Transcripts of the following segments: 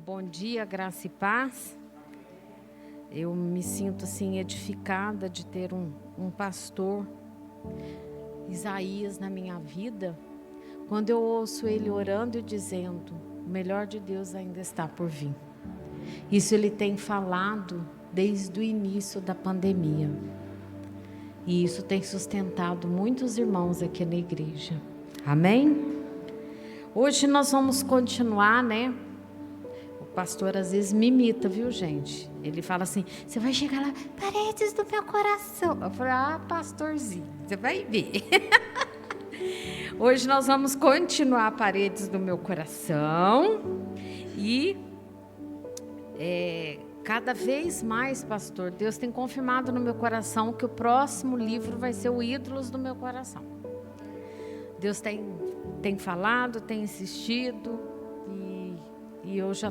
Bom dia, graça e paz. Eu me sinto assim edificada de ter um pastor, Isaías, na minha vida. Quando eu ouço ele orando e dizendo, o melhor de Deus ainda está por vir. Isso ele tem falado desde o início da pandemia. E isso tem sustentado muitos irmãos aqui na igreja. Amém? Hoje nós vamos continuar, né? O pastor às vezes me imita, viu, gente? Ele fala assim, você vai chegar lá, paredes do meu coração. Eu falo, pastorzinho, você vai ver. Hoje nós vamos continuar paredes do meu coração. E cada vez mais, pastor, Deus tem confirmado no meu coração que o próximo livro vai ser o Ídolos do meu coração. Deus tem falado, tem insistido, e eu já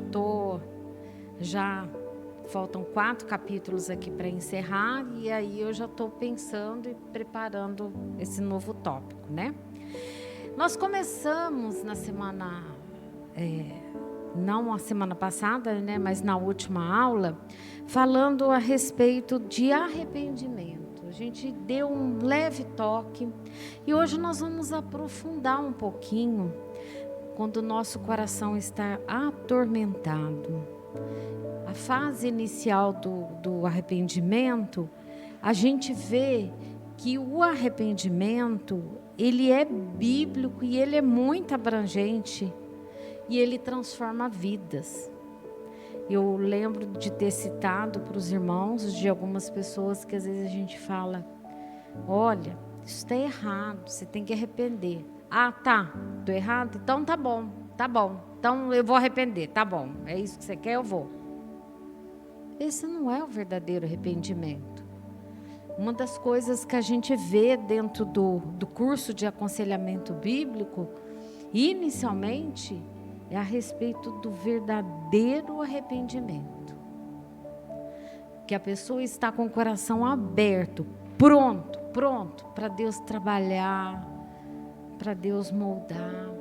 faltam 4 capítulos aqui para encerrar, e aí eu já estou pensando e preparando esse novo tópico, né? Nós começamos na semana, não a semana passada, né, mas na última aula, falando a respeito de arrependimento. A gente deu um leve toque e hoje nós vamos aprofundar um pouquinho quando o nosso coração está atormentado. A fase inicial do arrependimento, a gente vê que o arrependimento, ele é bíblico e ele é muito abrangente e ele transforma vidas. Eu lembro de ter citado para os irmãos de algumas pessoas que às vezes a gente fala, olha, isso está errado, você tem que arrepender. Ah, tá, estou errado? Então tá bom, então eu vou arrepender, tá bom, é isso que você quer, eu vou. Esse não é o verdadeiro arrependimento. Uma das coisas que a gente vê dentro do curso de aconselhamento bíblico, inicialmente, é a respeito do verdadeiro arrependimento. Que a pessoa está com o coração aberto, pronto para Deus trabalhar, para Deus moldar,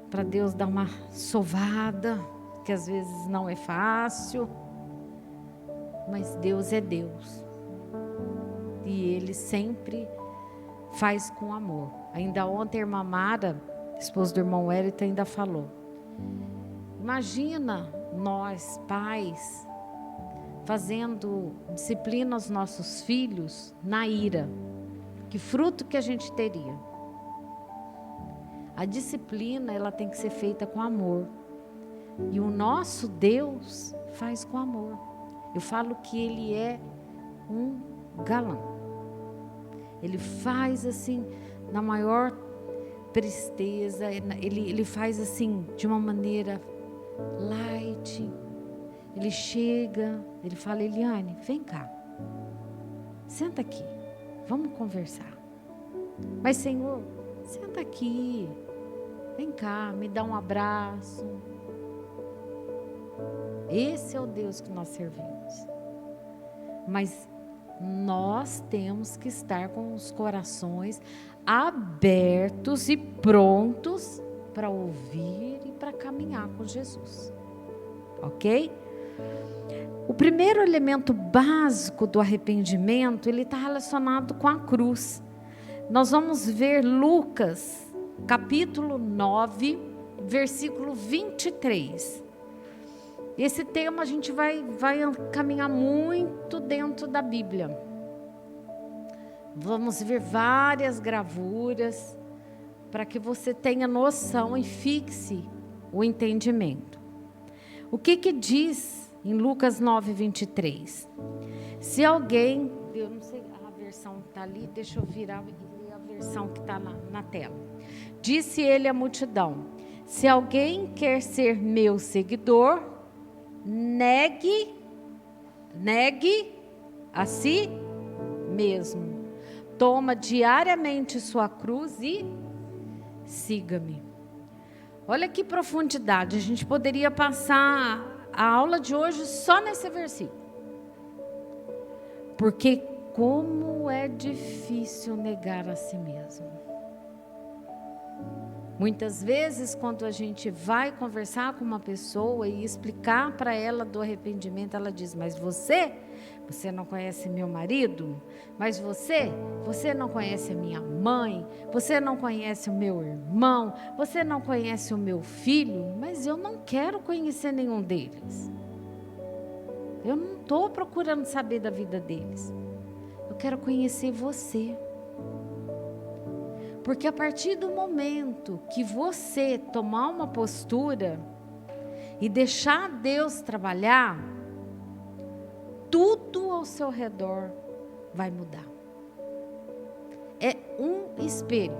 para Deus dar uma sovada, que às vezes não é fácil, mas Deus é Deus. E Ele sempre faz com amor. Ainda ontem a irmã Mara, esposa do irmão Hélito, ainda falou. Imagina nós, pais, fazendo disciplina aos nossos filhos na ira. Que fruto que a gente teria? A disciplina, ela tem que ser feita com amor. E o nosso Deus faz com amor. Eu falo que Ele é um galã. Ele faz assim, na maior tristeza, ele faz assim, de uma maneira light. Ele chega, ele fala, Eliane, vem cá, senta aqui, vamos conversar. Mas Senhor, senta aqui, vem cá, me dá um abraço. Esse é o Deus que nós servimos. Mas nós temos que estar com os corações abertos e prontos para ouvir e para caminhar com Jesus. Ok? O primeiro elemento básico do arrependimento, ele está relacionado com a cruz. Nós vamos ver Lucas, capítulo 9, versículo 23. Esse tema a gente vai caminhar muito dentro da Bíblia. Vamos ver várias gravuras para que você tenha noção e fixe o entendimento. O que diz em Lucas 9, 23? Se alguém, eu não sei, a versão que está ali, deixa eu virar e ler a versão que está na tela. Disse ele à multidão, se alguém quer ser meu seguidor, negue a si mesmo. Toma diariamente sua cruz e siga-me. Olha que profundidade. A gente poderia passar a aula de hoje só nesse versículo. Porque como é difícil negar a si mesmo. Muitas vezes, quando a gente vai conversar com uma pessoa e explicar para ela do arrependimento, ela diz: mas você não conhece meu marido? Mas você não conhece a minha mãe? Você não conhece o meu irmão? Você não conhece o meu filho? Mas eu não quero conhecer nenhum deles. Eu não estou procurando saber da vida deles. Eu quero conhecer você. Porque a partir do momento que você tomar uma postura e deixar Deus trabalhar, tudo ao seu redor vai mudar. É um espelho.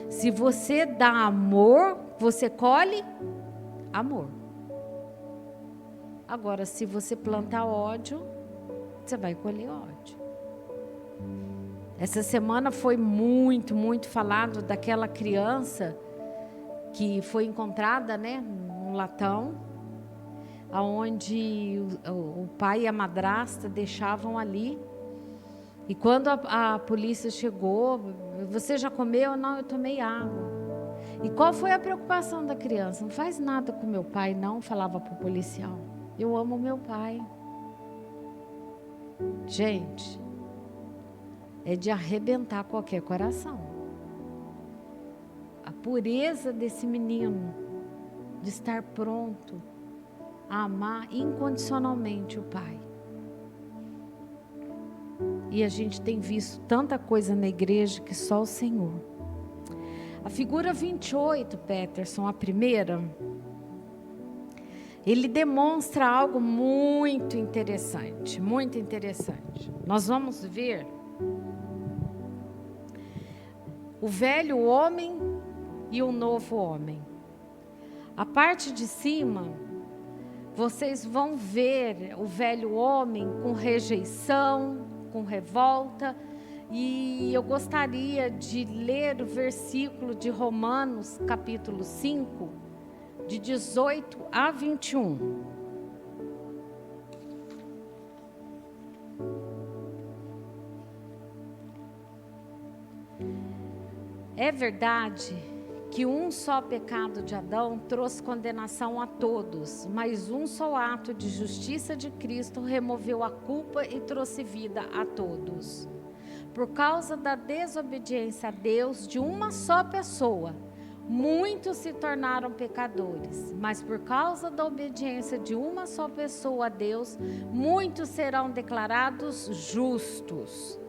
Se você dá amor, você colhe amor. Agora, se você plantar ódio, você vai colher ódio. Essa semana foi muito falado daquela criança que foi encontrada, né, num latão, onde o pai e a madrasta deixavam ali. E quando a polícia chegou: você já comeu? Não, eu tomei água. E qual foi a preocupação da criança? Não faz nada com meu pai, não, falava para o policial. Eu amo meu pai. Gente, é de arrebentar qualquer coração. A pureza desse menino, de estar pronto a amar incondicionalmente o pai. E a gente tem visto tanta coisa na igreja que só o Senhor. A figura 28, Peterson, a primeira, ele demonstra algo muito interessante, muito interessante. Nós vamos ver o velho homem e o novo homem. A parte de cima, vocês vão ver o velho homem com rejeição, com revolta. E eu gostaria de ler o versículo de Romanos, capítulo 5, de 18 a 21. É verdade que um só pecado de Adão trouxe condenação a todos, mas um só ato de justiça de Cristo removeu a culpa e trouxe vida a todos. Por causa da desobediência a Deus de uma só pessoa, muitos se tornaram pecadores, mas por causa da obediência de uma só pessoa a Deus, muitos serão declarados justos.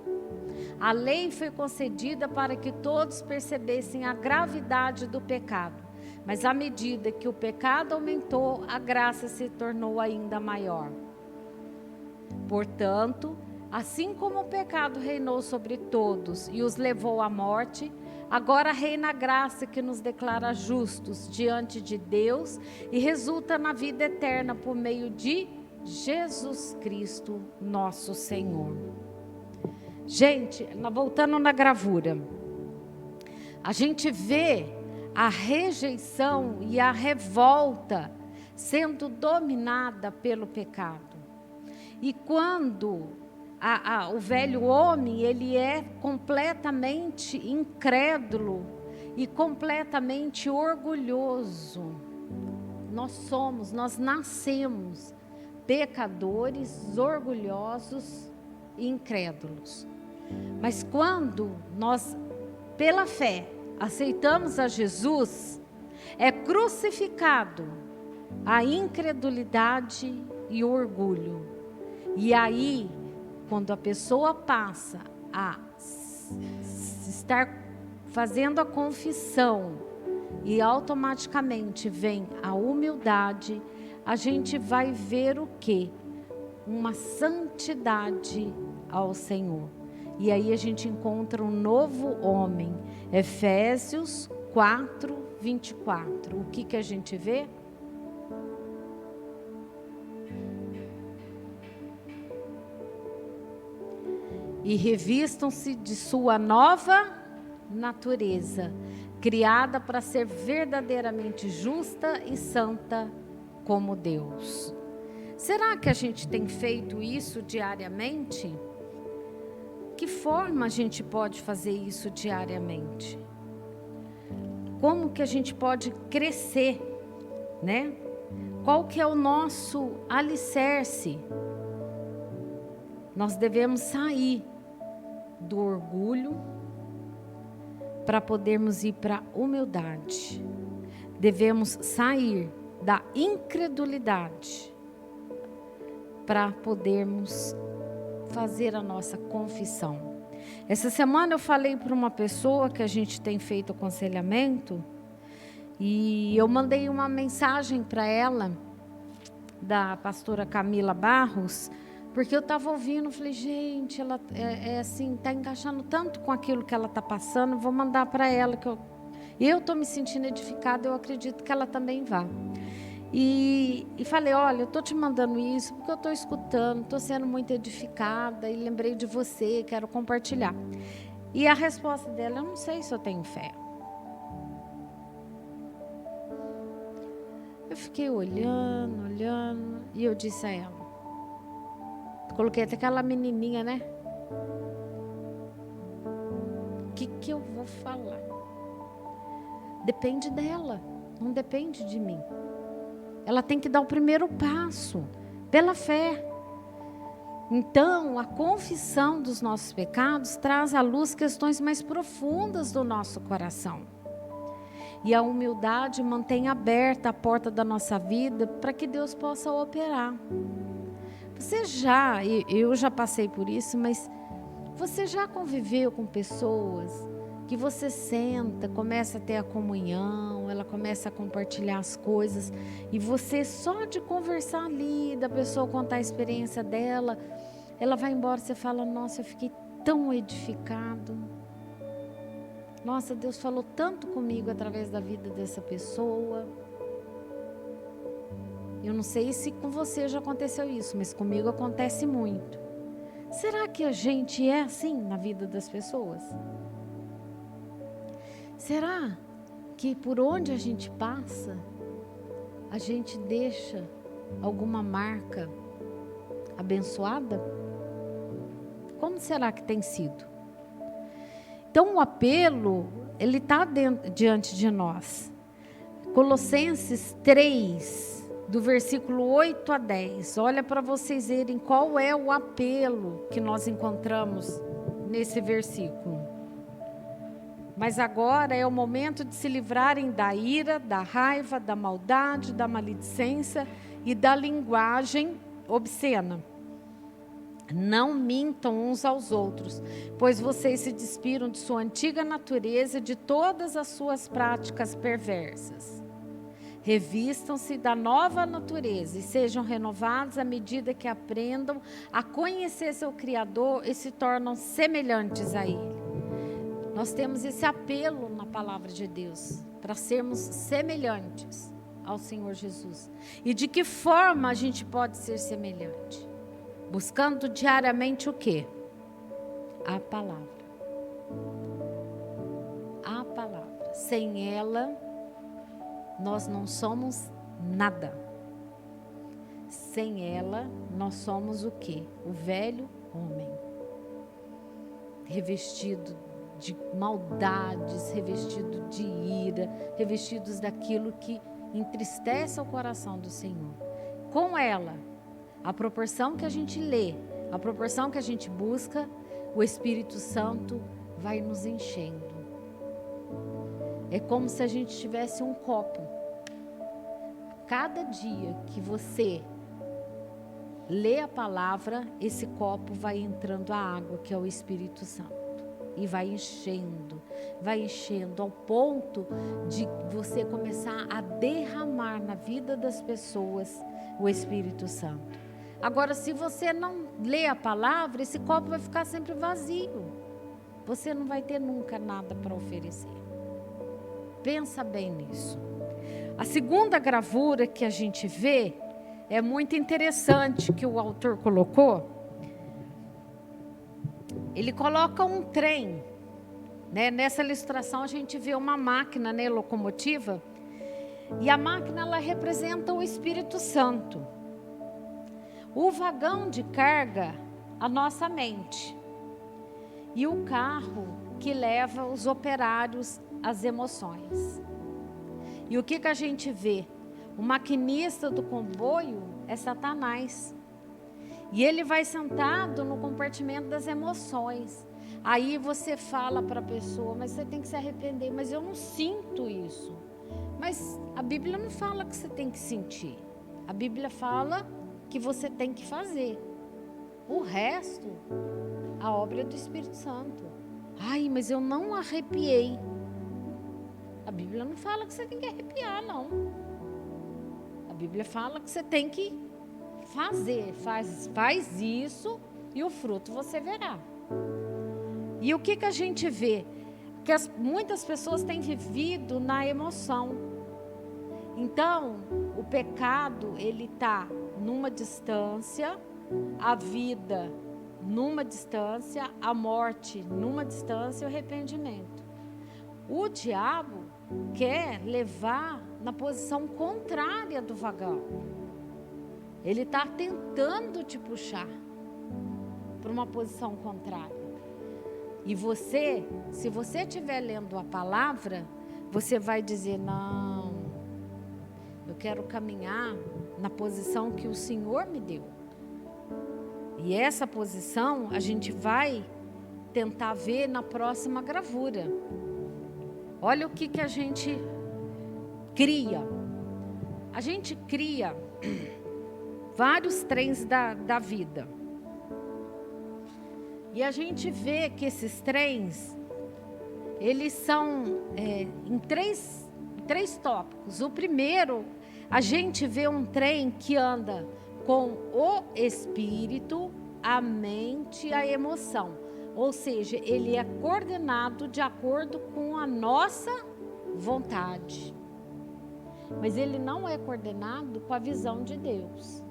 A lei foi concedida para que todos percebessem a gravidade do pecado, mas à medida que o pecado aumentou, a graça se tornou ainda maior. Portanto, assim como o pecado reinou sobre todos e os levou à morte, agora reina a graça que nos declara justos diante de Deus e resulta na vida eterna por meio de Jesus Cristo, nosso Senhor. Gente, voltando na gravura, a gente vê a rejeição e a revolta sendo dominada pelo pecado. E quando o velho homem, ele é completamente incrédulo e completamente orgulhoso. Nós nascemos pecadores, orgulhosos e incrédulos. Mas quando nós, pela fé, aceitamos a Jesus, é crucificado a incredulidade e o orgulho. E aí, quando a pessoa passa a estar fazendo a confissão e automaticamente vem a humildade, a gente vai ver o quê? Uma santidade ao Senhor. E aí a gente encontra um novo homem. Efésios 4, 24. O que a gente vê? E revistam-se de sua nova natureza, criada para ser verdadeiramente justa e santa como Deus. Será que a gente tem feito isso diariamente? Que forma a gente pode fazer isso diariamente? como que a gente pode crescer, né? Qual que é o nosso alicerce? Nós devemos sair do orgulho para podermos ir para a humildade. Devemos sair da incredulidade para podermos fazer a nossa confissão. Essa semana eu falei para uma pessoa que a gente tem feito aconselhamento e eu mandei uma mensagem para ela, da pastora Camila Barros, porque eu estava ouvindo, falei, gente, ela assim, está encaixando tanto com aquilo que ela está passando, vou mandar para ela, que eu estou me sentindo edificada, eu acredito que ela também vá. E falei, olha, eu estou te mandando isso porque eu estou escutando, estou sendo muito edificada e lembrei de você, quero compartilhar. E a resposta dela, eu não sei se eu tenho fé. Eu fiquei olhando, e eu disse a ela, coloquei até aquela menininha, né? O que eu vou falar? Depende dela, não depende de mim. Ela tem que dar o primeiro passo, pela fé. Então, a confissão dos nossos pecados traz à luz questões mais profundas do nosso coração. E a humildade mantém aberta a porta da nossa vida para que Deus possa operar. Eu já passei por isso, mas você já conviveu com pessoas que você senta, começa a ter a comunhão, ela começa a compartilhar as coisas, e você só de conversar ali, da pessoa contar a experiência dela, ela vai embora, você fala, nossa, eu fiquei tão edificado. Nossa, Deus falou tanto comigo através da vida dessa pessoa. Eu não sei se com você já aconteceu isso, mas comigo acontece muito. Será que a gente é assim na vida das pessoas? Será que por onde a gente passa, a gente deixa alguma marca abençoada? Como será que tem sido? Então o apelo, ele está diante de nós. Colossenses 3, do versículo 8 a 10. Olha para vocês verem qual é o apelo que nós encontramos nesse versículo. Mas agora é o momento de se livrarem da ira, da raiva, da maldade, da maledicência e da linguagem obscena. Não mintam uns aos outros, pois vocês se despiram de sua antiga natureza e de todas as suas práticas perversas. Revistam-se da nova natureza e sejam renovados à medida que aprendam a conhecer seu Criador e se tornam semelhantes a Ele. Nós temos esse apelo na palavra de Deus, para sermos semelhantes ao Senhor Jesus. E de que forma a gente pode ser semelhante? Buscando diariamente o quê? A palavra. A palavra. Sem ela, nós não somos nada. Sem ela, nós somos o quê? O velho homem. Revestido de maldades, revestido de ira, revestidos daquilo que entristece o coração do Senhor. Com ela, a proporção que a gente lê, a proporção que a gente busca, o Espírito Santo vai nos enchendo. É como se a gente tivesse um copo. Cada dia que você lê a palavra, esse copo vai entrando a água, que é o Espírito Santo. E vai enchendo ao ponto de você começar a derramar na vida das pessoas o Espírito Santo. Agora, se você não lê a palavra, esse copo vai ficar sempre vazio. Você não vai ter nunca nada para oferecer. Pensa bem nisso. A segunda gravura que a gente vê é muito interessante, que o autor colocou. Ele coloca um trem, né? Nessa ilustração a gente vê uma máquina, né, locomotiva, e a máquina ela representa o Espírito Santo. O vagão de carga, a nossa mente, e o carro que leva os operários às emoções. E o que a gente vê? O maquinista do comboio é Satanás. E ele vai sentado no compartimento das emoções. Aí você fala para a pessoa, mas você tem que se arrepender. Mas eu não sinto isso. Mas a Bíblia não fala que você tem que sentir. A Bíblia fala que você tem que fazer. O resto, a obra é do Espírito Santo. Ai, mas eu não arrepiei. A Bíblia não fala que você tem que arrepiar, não. A Bíblia fala que você tem que fazer. Faz isso e o fruto você verá. E o que a gente vê? Que muitas pessoas têm vivido na emoção. Então, o pecado, ele está numa distância, a vida numa distância, a morte numa distância e o arrependimento. O diabo quer levar na posição contrária do vagão. Ele está tentando te puxar para uma posição contrária. E você, se você estiver lendo a palavra, você vai dizer, não, eu quero caminhar na posição que o Senhor me deu. E essa posição a gente vai tentar ver na próxima gravura. Olha o que a gente cria. A gente cria vários trens da vida. E a gente vê que esses trens, eles são em três tópicos. O primeiro, a gente vê um trem que anda com o espírito, a mente e a emoção. Ou seja, ele é coordenado de acordo com a nossa vontade. Mas ele não é coordenado com a visão de Deus.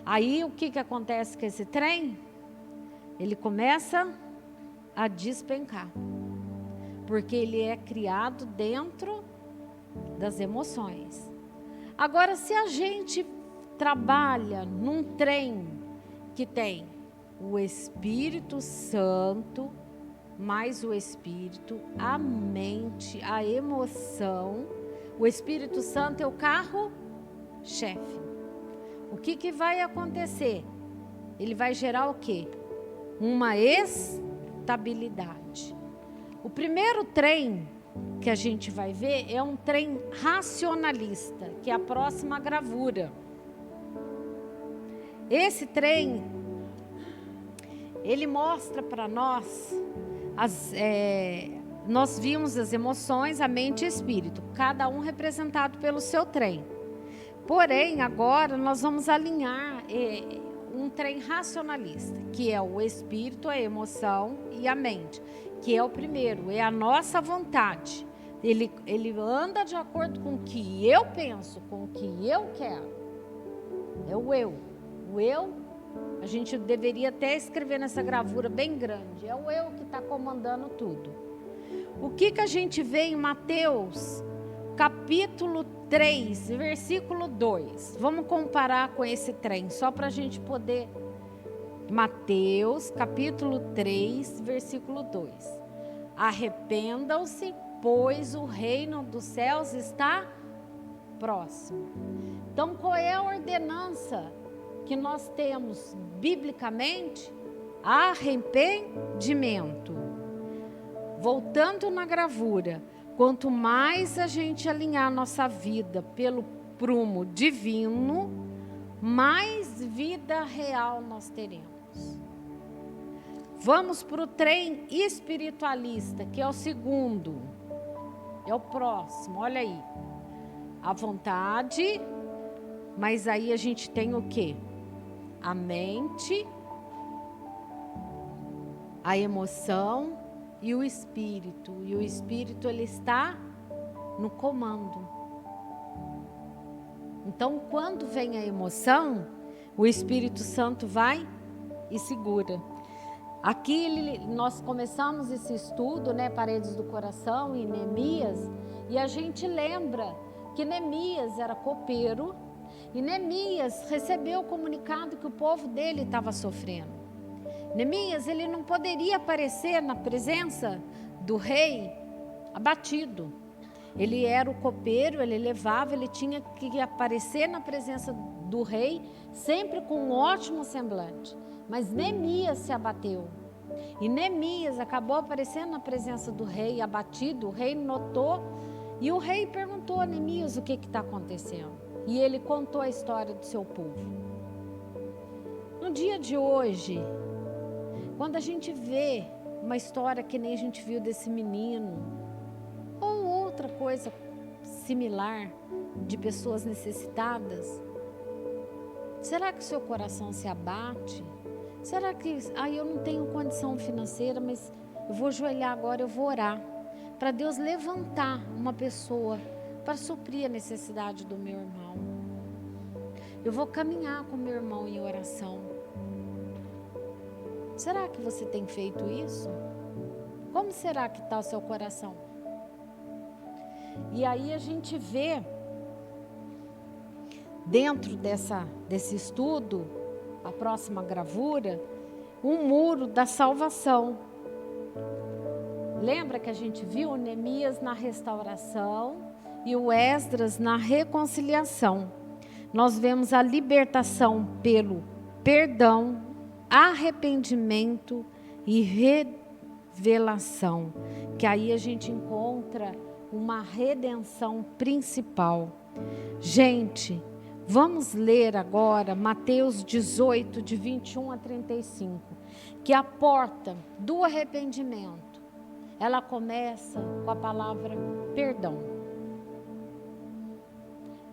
Aí o que acontece com esse trem? Ele começa a despencar. Porque ele é criado dentro das emoções. Agora, se a gente trabalha num trem que tem o Espírito Santo, mais o Espírito, a mente, a emoção, o Espírito Santo é o carro-chefe. O que vai acontecer? Ele vai gerar o quê? Uma estabilidade. O primeiro trem que a gente vai ver é um trem racionalista, que é a próxima gravura. Esse trem, ele mostra para nós, nós vimos as emoções, a mente e o espírito, cada um representado pelo seu trem. Porém, agora nós vamos alinhar um trem racionalista, que é o espírito, a emoção e a mente, que é o primeiro, é a nossa vontade. Ele anda de acordo com o que eu penso, com o que eu quero. É o eu. O eu, a gente deveria até escrever nessa gravura bem grande, é o eu que está comandando tudo. O que a gente vê em Mateus, capítulo 3, versículo 2? Vamos comparar com esse trem, só para a gente poder... Mateus, capítulo 3, versículo 2. Arrependam-se, pois o reino dos céus está próximo. Então, qual é a ordenança que nós temos biblicamente? Arrependimento. Voltando na gravura, quanto mais a gente alinhar nossa vida pelo prumo divino, mais vida real nós teremos. Vamos para o trem espiritualista, que é o segundo, é o próximo, olha aí. A vontade, mas aí a gente tem o quê? A mente, a emoção e o espírito. E o espírito, ele está no comando. Então, quando vem a emoção, o Espírito Santo vai e segura. Aqui nós começamos esse estudo, né, Paredes do Coração, em Neemias, e a gente lembra que Neemias era copeiro, e Neemias recebeu o comunicado que o povo dele estava sofrendo. Neemias, ele não poderia aparecer na presença do rei abatido. Ele era o copeiro, ele levava, ele tinha que aparecer na presença do rei, sempre com um ótimo semblante. Mas Neemias se abateu. E Neemias acabou aparecendo na presença do rei, abatido. O rei notou e o rei perguntou a Neemias o que está acontecendo. E ele contou a história do seu povo. No dia de hoje, quando a gente vê uma história que nem a gente viu desse menino, ou outra coisa similar de pessoas necessitadas, será que o seu coração se abate? Será que, eu não tenho condição financeira, mas eu vou ajoelhar agora, eu vou orar para Deus levantar uma pessoa para suprir a necessidade do meu irmão. Eu vou caminhar com meu irmão em oração. Será que você tem feito isso? Como será que está o seu coração? E aí a gente vê, dentro desse estudo, a próxima gravura, um muro da salvação. Lembra que a gente viu o Neemias na restauração e o Esdras na reconciliação. Nós vemos a libertação pelo perdão, arrependimento e revelação, que aí a gente encontra uma redenção principal. Gente, vamos ler agora Mateus 18, de 21 a 35, que a porta do arrependimento, ela começa com a palavra perdão.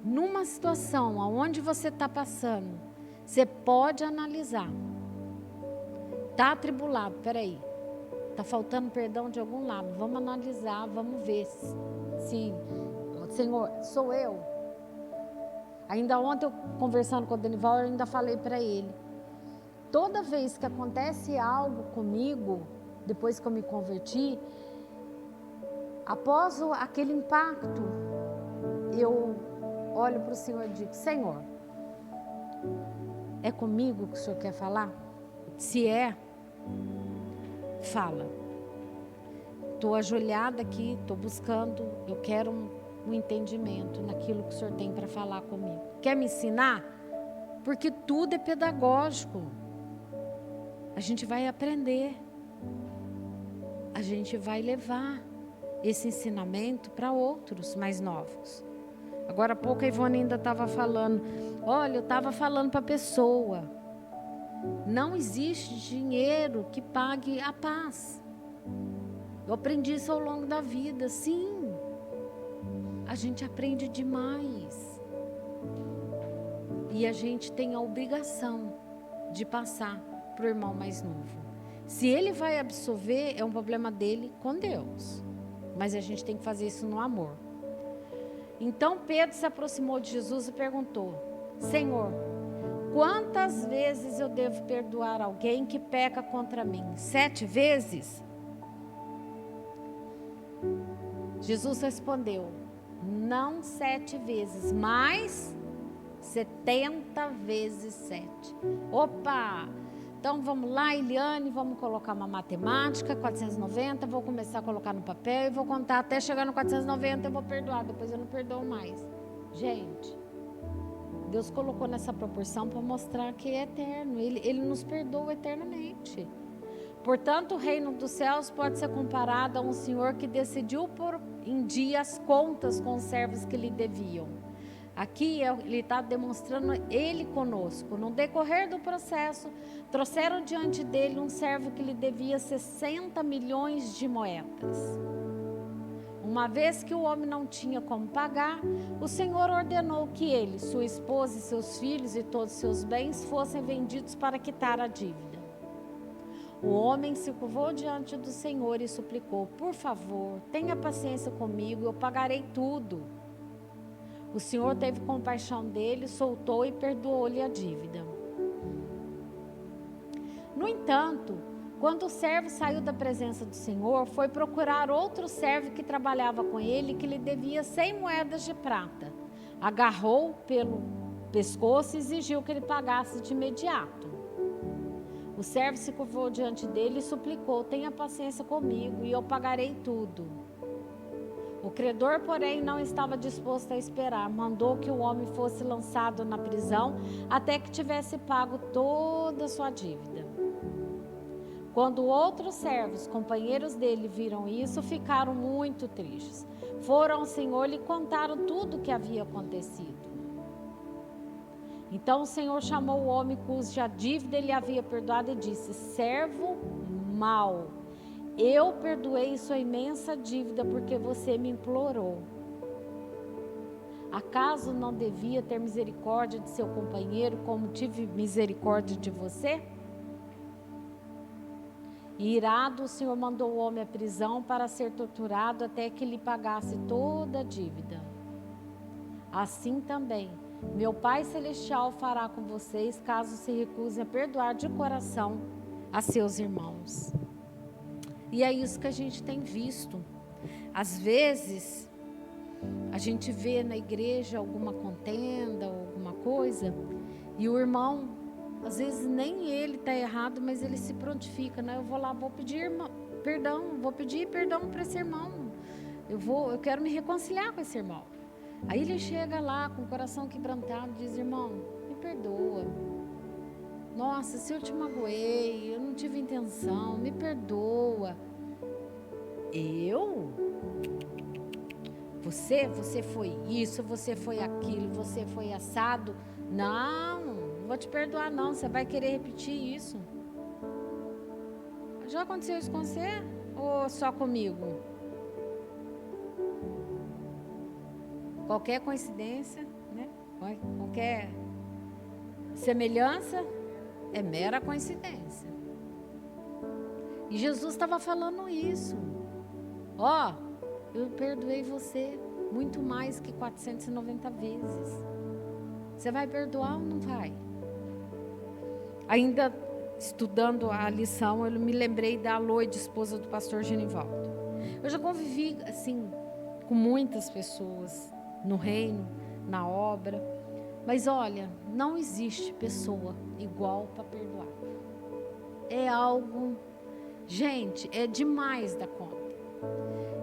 Numa situação onde você está passando, você pode analisar. Está atribulado, peraí, está faltando perdão de algum lado, vamos analisar, vamos ver se Senhor, sou eu. Ainda ontem, eu conversando com o Denival, eu ainda falei para ele, toda vez que acontece algo comigo, depois que eu me converti, após aquele impacto, eu olho para o Senhor e digo, Senhor, é comigo que o Senhor quer falar? Se é, fala. Estou ajoelhada aqui, estou buscando, eu quero um entendimento naquilo que o Senhor tem para falar comigo. Quer me ensinar? Porque tudo é pedagógico. A gente vai aprender. A gente vai levar esse ensinamento para outros mais novos. Agora há pouco a Ivone ainda estava falando, olha, eu estava falando para a pessoa, não existe dinheiro que pague a paz. Eu aprendi isso ao longo da vida, sim. A gente aprende demais. E a gente tem a obrigação de passar para o irmão mais novo. Se ele vai absorver, é um problema dele com Deus. Mas a gente tem que fazer isso no amor. Então Pedro se aproximou de Jesus e perguntou, Senhor, quantas vezes eu devo perdoar alguém que peca contra mim? 7 vezes? Jesus respondeu, não 7 vezes, mas 70 vezes 7. Opa! Então vamos lá, Eliane, vamos colocar uma matemática, 490, vou começar a colocar no papel e vou contar até chegar no 490, eu vou perdoar, depois eu não perdoo mais. Gente, Deus colocou nessa proporção para mostrar que é eterno, Ele nos perdoa eternamente. Portanto, o reino dos céus pode ser comparado a um senhor que decidiu pôr em dia as contas com os servos que lhe deviam. Aqui ele está demonstrando ele conosco. No decorrer do processo, trouxeram diante dele um servo que lhe devia 60 milhões de moedas. Uma vez que o homem não tinha como pagar, o Senhor ordenou que ele, sua esposa e seus filhos e todos seus bens fossem vendidos para quitar a dívida. O homem se curvou diante do Senhor e suplicou, por favor, tenha paciência comigo, eu pagarei tudo. O Senhor teve compaixão dele, soltou e perdoou-lhe a dívida. No entanto, quando o servo saiu da presença do Senhor, foi procurar outro servo que trabalhava com ele, que lhe devia 100 moedas de prata. Agarrou pelo pescoço e exigiu que ele pagasse de imediato. O servo se curvou diante dele e suplicou, tenha paciência comigo e eu pagarei tudo. O credor, porém, não estava disposto a esperar. Mandou que o homem fosse lançado na prisão até que tivesse pago toda a sua dívida. Quando outros servos, companheiros dele, viram isso, ficaram muito tristes. Foram ao Senhor e lhe contaram tudo o que havia acontecido. Então o Senhor chamou o homem cuja dívida ele havia perdoado e disse: servo mau, eu perdoei sua imensa dívida porque você me implorou. Acaso não devia ter misericórdia de seu companheiro como tive misericórdia de você? E irado, o Senhor mandou o homem à prisão para ser torturado até que lhe pagasse toda a dívida. Assim também, meu Pai Celestial fará com vocês, caso se recusem a perdoar de coração a seus irmãos. E é isso que a gente tem visto. Às vezes, a gente vê na igreja alguma contenda, alguma coisa, e o irmão, às vezes nem ele está errado, mas ele se prontifica, né? Eu vou lá, vou pedir perdão para esse irmão. Eu quero me reconciliar com esse irmão. Aí ele chega lá com o coração quebrantado e diz: irmão, me perdoa. Nossa, se eu te magoei, eu não tive intenção, me perdoa. Eu? Você foi isso, você foi aquilo, você foi assado. Não vou te perdoar não, você vai querer repetir isso. Já aconteceu isso com você? Ou só comigo? Qualquer coincidência, né? Qualquer semelhança é mera coincidência. E Jesus estava falando isso. Eu perdoei você muito mais que 490 vezes. Você vai perdoar ou não vai? Ainda estudando a lição, eu me lembrei da Loide, esposa do pastor Genivaldo. Eu já convivi assim com muitas pessoas no reino, na obra, mas olha, não existe pessoa igual para perdoar. É algo, gente, é demais da conta.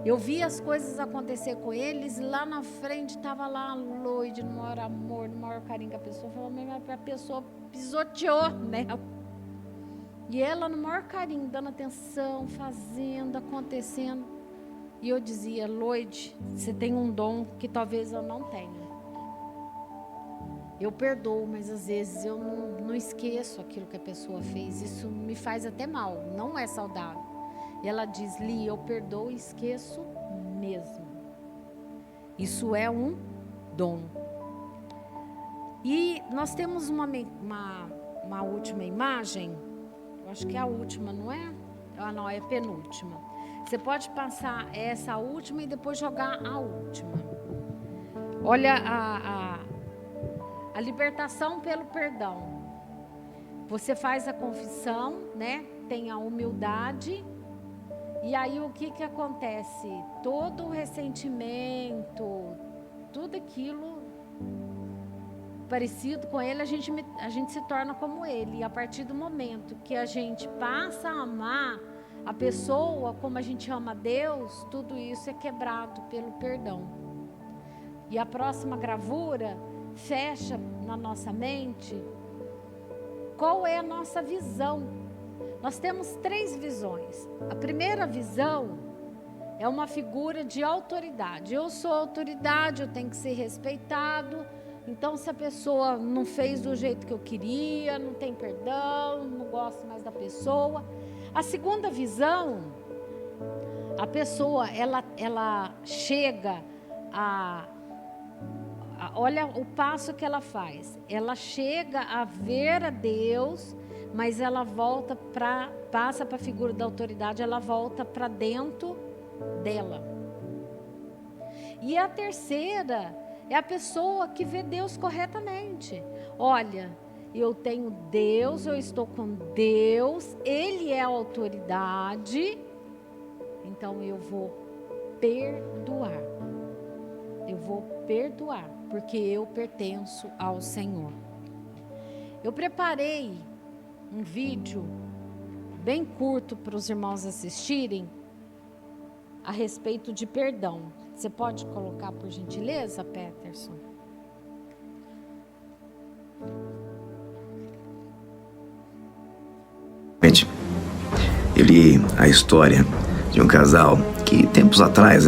Eu vi as coisas acontecer com eles, lá na frente estava lá a Loide, no maior amor, no maior carinho que a pessoa falou, mas a pessoa pisoteou nela. E ela no maior carinho, dando atenção, fazendo, acontecendo. E eu dizia: Loide, você tem um dom que talvez eu não tenha. Eu perdoo, mas às vezes eu não esqueço aquilo que a pessoa fez. Isso me faz até mal, não é saudável. E ela diz: Li, eu perdoo e esqueço mesmo. Isso é um dom. E nós temos uma última imagem. Eu acho que é a última, não é? Não, é a penúltima. Você pode passar essa última e depois jogar a última. Olha a libertação pelo perdão. Você faz a confissão, né? Tem a humildade. E aí o que acontece? Todo o ressentimento, tudo aquilo parecido com ele, a gente se torna como ele. E a partir do momento que a gente passa a amar a pessoa como a gente ama a Deus, tudo isso é quebrado pelo perdão. E a próxima gravura fecha na nossa mente qual é a nossa visão. Nós temos 3 visões. A primeira visão é uma figura de autoridade. Eu sou autoridade, eu tenho que ser respeitado. Então, se a pessoa não fez do jeito que eu queria, não tem perdão, não gosto mais da pessoa. A segunda visão, a pessoa, ela chega olha o passo que ela faz. Ela chega a ver a Deus, mas ela passa para a figura da autoridade, ela volta para dentro dela. E a terceira é a pessoa que vê Deus corretamente. Olha, eu tenho Deus, eu estou com Deus, Ele é a autoridade, então eu vou perdoar. Eu vou perdoar, porque eu pertenço ao Senhor. Eu preparei um vídeo bem curto para os irmãos assistirem a respeito de perdão. Você pode colocar, por gentileza, Peterson? Eu li a história de um casal que, tempos atrás,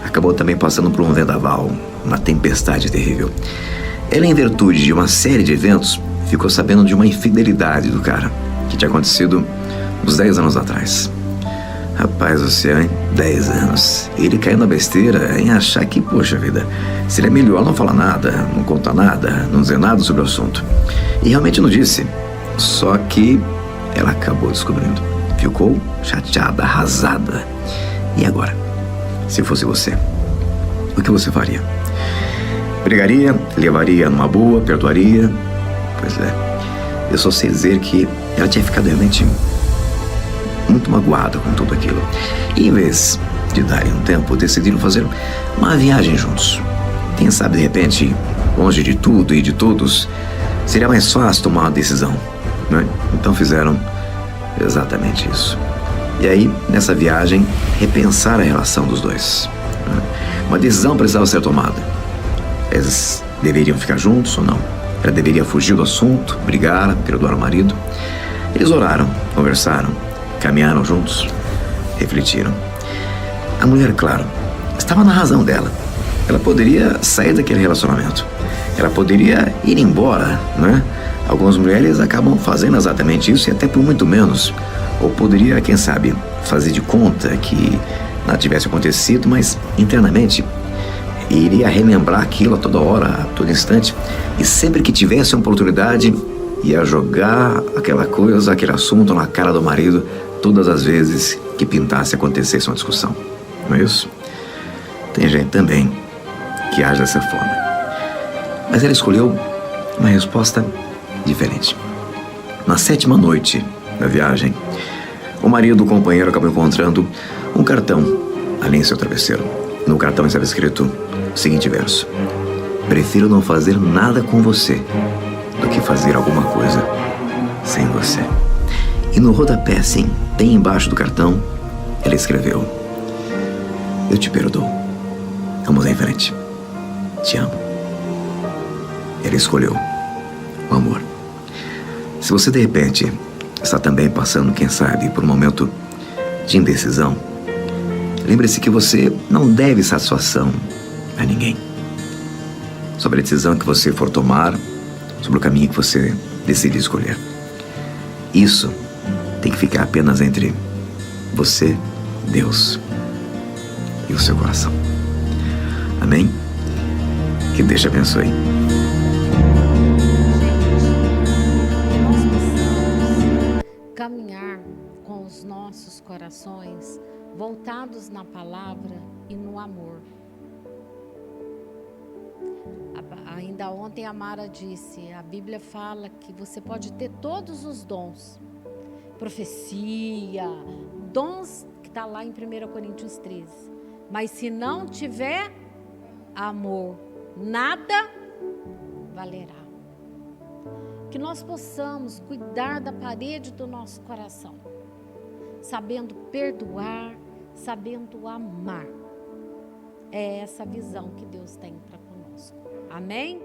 acabou também passando por um vendaval, uma tempestade terrível. Ela, em virtude de uma série de eventos, ficou sabendo de uma infidelidade do cara, que tinha acontecido uns 10 anos atrás. Rapaz do céu, hein? 10 anos. Ele caiu na besteira em achar que, poxa vida, seria melhor não falar nada, não contar nada, não dizer nada sobre o assunto. E realmente não disse. Só que ela acabou descobrindo. Ficou chateada, arrasada. E agora? Se fosse você, o que você faria? Brigaria? Levaria numa boa? Perdoaria? Pois é. Eu só sei dizer que ela tinha ficado realmente muito magoada com tudo aquilo. E em vez de darem um tempo, decidiram fazer uma viagem juntos. Quem sabe, de repente, longe de tudo e de todos, seria mais fácil tomar uma decisão, né? Então fizeram exatamente isso. E aí, nessa viagem, repensaram a relação dos dois. Uma decisão precisava ser tomada. Eles deveriam ficar juntos ou não? Ela deveria fugir do assunto, brigar, perdoar o marido. Eles oraram, conversaram, caminharam juntos, refletiram. A mulher, claro, estava na razão dela. Ela poderia sair daquele relacionamento. Ela poderia ir embora, né? Algumas mulheres acabam fazendo exatamente isso e até por muito menos. Ou poderia, quem sabe, fazer de conta que nada tivesse acontecido, mas internamente iria relembrar aquilo a toda hora, a todo instante. E sempre que tivesse uma oportunidade, ia jogar aquela coisa, aquele assunto na cara do marido todas as vezes que pintasse acontecesse uma discussão. Não é isso? Tem gente também que age dessa forma. Mas ela escolheu uma resposta diferente. Na 7ª noite da viagem, o marido, o companheiro, acabou encontrando um cartão ali em seu travesseiro. No cartão estava escrito o seguinte verso: prefiro não fazer nada com você do que fazer alguma coisa sem você. E no rodapé, assim, bem embaixo do cartão, ela escreveu: eu te perdoo. Vamos em frente. Te amo. Ela escolheu o amor. Se você, de repente, está também passando, quem sabe, por um momento de indecisão, lembre-se que você não deve satisfação a ninguém sobre a decisão que você for tomar, sobre o caminho que você decide escolher. Isso tem que ficar apenas entre você, Deus e o seu coração. Amém? Que Deus te abençoe. Nós precisamos caminhar com os nossos corações voltados na palavra e no amor. Ainda ontem a Mara disse, a Bíblia fala que você pode ter todos os dons, profecia, dons que está lá em 1 Coríntios 13, mas se não tiver amor, nada valerá. Que nós possamos cuidar da parede do nosso coração, sabendo perdoar, sabendo amar. É essa visão que Deus tem para conosco. Amém?